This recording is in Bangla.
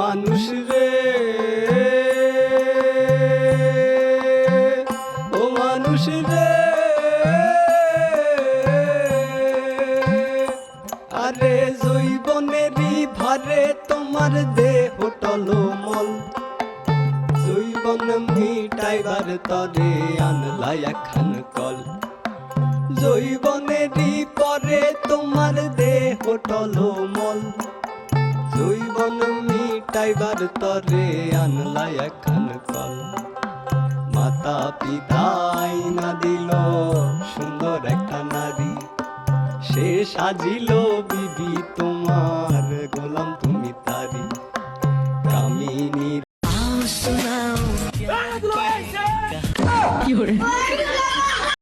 মানুষ রে ও মানুষ রে আরে জৈবনেরই ভারে তোমার দেহ টলমল জৈবন মিটাইবার তরে আনলা একখান কল জৈবনেরই পরে তোমার দেহ টলমল জৈবন মিটাইবার তরে আনলা একখান কল মাতা পিতাই না দিল সুন্দর একটা নারী সে সাজিল বিবি তোমার